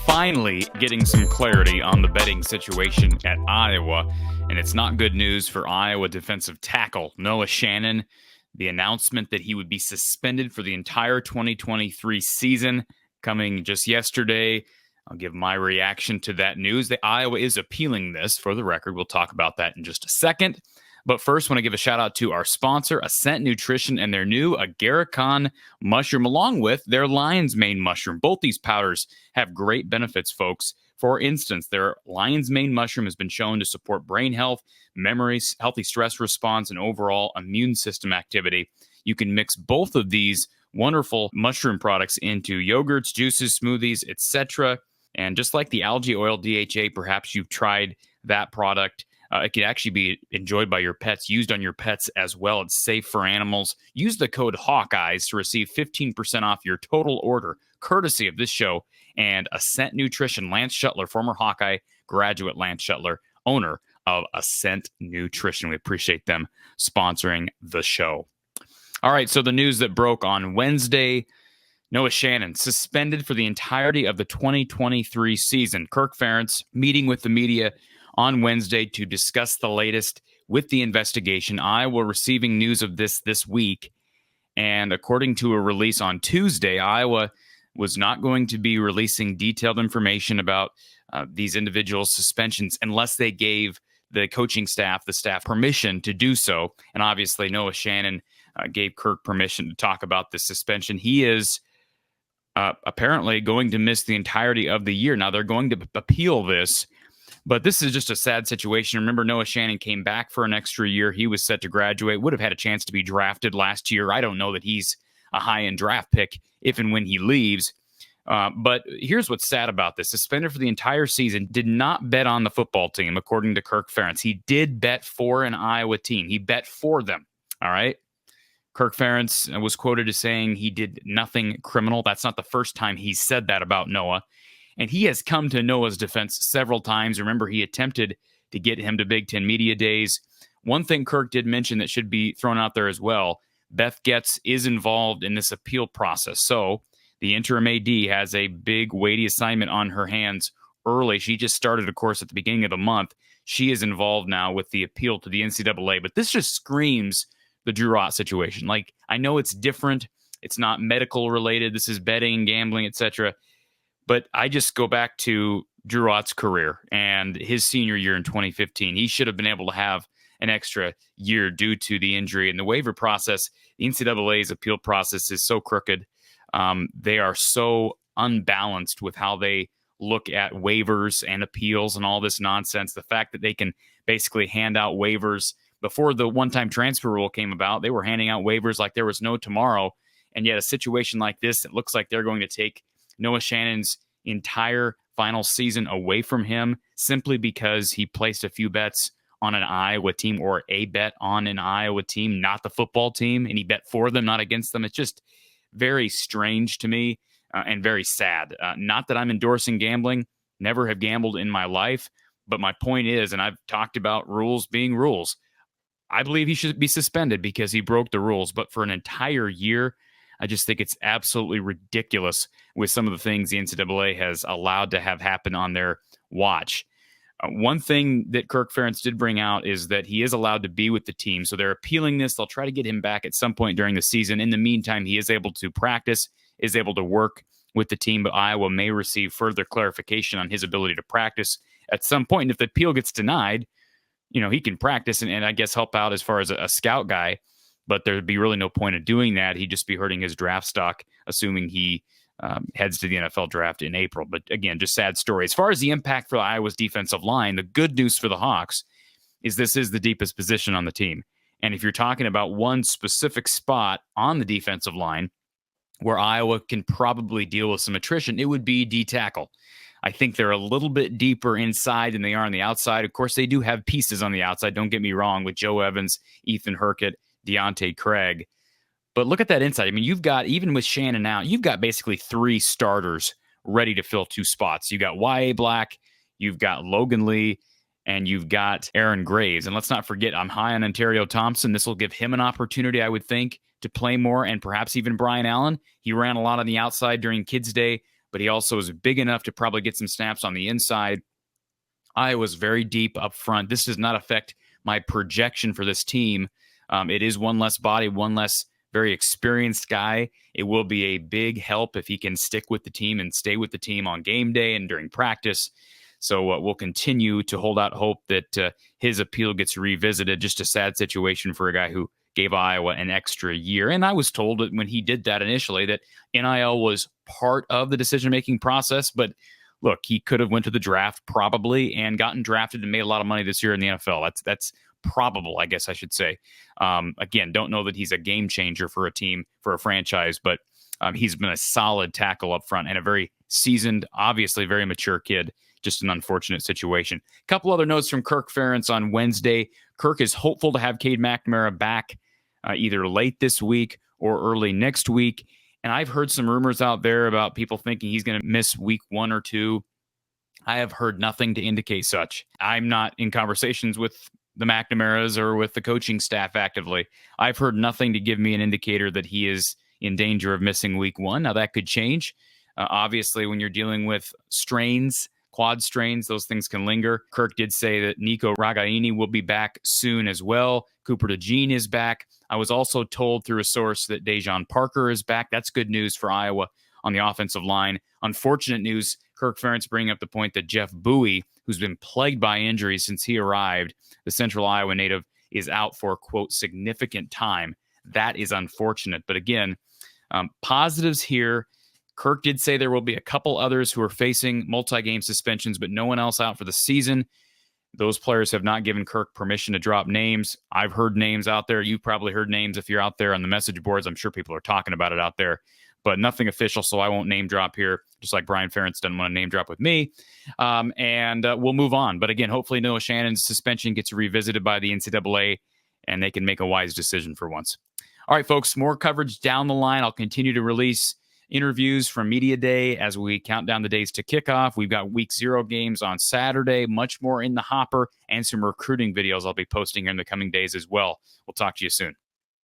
Finally getting some clarity on the betting situation at Iowa, and it's not good news for Iowa defensive tackle Noah Shannon. The announcement that he would be suspended for the entire 2023 season coming just yesterday. I'll give my reaction to that news. The Iowa is appealing this, for the record. We'll talk about that in just a second. But first, I want to give a shout out to our sponsor, Ascent Nutrition, and their new agarikon mushroom, along with their lion's mane mushroom. Both these powders have great benefits, folks. For instance, their lion's mane mushroom has been shown to support brain health, memory, healthy stress response, and overall immune system activity. You can mix both of these wonderful mushroom products into yogurts, juices, smoothies, etc. And just like the algae oil DHA, perhaps you've tried that product. It can actually be enjoyed by your pets, used on your pets as well. It's safe for animals. Use the code Hawkeyes to receive 15% off your total order, courtesy of this show and Ascent Nutrition. Lance Shuttler, former Hawkeye graduate Lance Shuttler, owner of Ascent Nutrition. We appreciate them sponsoring the show. All right, so the news that broke on Wednesday, Noah Shannon suspended for the entirety of the 2023 season. Kirk Ferentz meeting with the media on Wednesday to discuss the latest with the investigation. Iowa receiving news of this week. And according to a release on Tuesday, Iowa was not going to be releasing detailed information about these individuals' suspensions unless they gave the coaching staff, the staff, permission to do so. And obviously, Noah Shannon gave Kirk permission to talk about the suspension. He is apparently going to miss the entirety of the year. Now, they're going to appeal this. But this is just a sad situation. Remember, Noah Shannon came back for an extra year. He was set to graduate, would have had a chance to be drafted last year. I don't know that he's a high-end draft pick if and when he leaves. But here's what's sad about this. Suspended for the entire season, did not bet on the football team, according to Kirk Ferentz. He did bet for an Iowa team. He bet for them, all right? Kirk Ferentz was quoted as saying he did nothing criminal. That's not the first time he said that about Noah. And he has come to Noah's defense several times. Remember, he attempted to get him to Big Ten Media Days. One thing Kirk did mention that should be thrown out there as well, Beth Getz is involved in this appeal process. So the interim AD has a big, weighty assignment on her hands early. She just started, of course, at the beginning of the month. She is involved now with the appeal to the NCAA. But this just screams the Drew Ott situation. Like, I know it's different. It's not medical related. This is betting, gambling, etc. But I just go back to Drew Ott's career and his senior year in 2015. He should have been able to have an extra year due to the injury. And the waiver process, the NCAA's appeal process is so crooked. They are so unbalanced with how they look at waivers and appeals and all this nonsense. The fact that they can basically hand out waivers. Before the one-time transfer rule came about, they were handing out waivers like there was no tomorrow. And yet a situation like this, it looks like they're going to take Noah Shannon's entire final season away from him simply because he placed a few bets on an Iowa team, or a bet on an Iowa team, not the football team, and he bet for them, not against them. It's just very strange to me and very sad. Not that I'm endorsing gambling, never have gambled in my life, but my point is, and I've talked about rules being rules, I believe he should be suspended because he broke the rules, but for an entire year, I just think it's absolutely ridiculous with some of the things the NCAA has allowed to have happen on their watch. One thing that Kirk Ferentz did bring out is that he is allowed to be with the team. So they're appealing this. They'll try to get him back at some point during the season. In the meantime, he is able to practice, is able to work with the team, but Iowa may receive further clarification on his ability to practice at some point. And if the appeal gets denied, he can practice and I guess help out as far as a scout guy. But there'd be really no point of doing that. He'd just be hurting his draft stock, assuming he heads to the NFL draft in April. But again, just sad story. As far as the impact for Iowa's defensive line, the good news for the Hawks is this is the deepest position on the team. And if you're talking about one specific spot on the defensive line where Iowa can probably deal with some attrition, it would be D tackle. I think they're a little bit deeper inside than they are on the outside. Of course, they do have pieces on the outside. Don't get me wrong, with Joe Evans, Ethan Hurkett, Deontay Craig. But look at that inside. I mean, you've got, even with Shannon out, you've got basically three starters ready to fill two spots. You've got Y.A. Black, you've got Logan Lee, and you've got Aaron Graves. And let's not forget, I'm high on Ontario Thompson. This will give him an opportunity, I would think, to play more, and perhaps even Brian Allen. He ran a lot on the outside during Kids Day. but he also is big enough to probably get some snaps on the inside. Iowa's very deep up front. This does not affect my projection for this team. It is one less body, one less very experienced guy. It will be a big help if he can stick with the team and stay with the team on game day and during practice. So we'll continue to hold out hope that his appeal gets revisited. Just a sad situation for a guy who gave Iowa an extra year. And I was told that when he did that initially that NIL was part of the decision-making process. But look, he could have went to the draft probably and gotten drafted and made a lot of money this year in the NFL. That's probable, I guess I should say. Again, don't know that he's a game changer for a team, for a franchise, but he's been a solid tackle up front and a very seasoned, obviously very mature kid. Just an unfortunate situation. A couple other notes from Kirk Ferentz on Wednesday. Kirk is hopeful to have Cade McNamara back either late this week or early next week. And I've heard some rumors out there about people thinking he's going to miss week 1 or 2. I have heard nothing to indicate such. I'm not in conversations with the McNamara's or with the coaching staff actively. I've heard nothing to give me an indicator that he is in danger of missing week 1. Now, that could change. Obviously, when you're dealing with strains, quad strains, those things can linger. Kirk did say that Nico Ragaini will be back soon as well. Cooper Daijon is back. I was also told through a source that Daijon Parker is back. That's good news for Iowa on the offensive line. Unfortunate news, Kirk Ferentz bringing up the point that Jeff Bowie, who's been plagued by injuries since he arrived, the Central Iowa native, is out for, quote, significant time. That is unfortunate. But again, positives here. Kirk did say there will be a couple others who are facing multi-game suspensions, but no one else out for the season. Those players have not given Kirk permission to drop names. I've heard names out there. You've probably heard names if you're out there on the message boards. I'm sure people are talking about it out there, but nothing official, so I won't name drop here, just like Brian Ferentz doesn't want to name drop with me. And we'll move on. But again, hopefully Noah Shannon's suspension gets revisited by the NCAA, and they can make a wise decision for once. All right, folks, more coverage down the line. I'll continue to release interviews from Media Day as we count down the days to kickoff. We've got week 0 games on Saturday, much more in the hopper, and some recruiting videos I'll be posting in the coming days as well. We'll talk to you soon.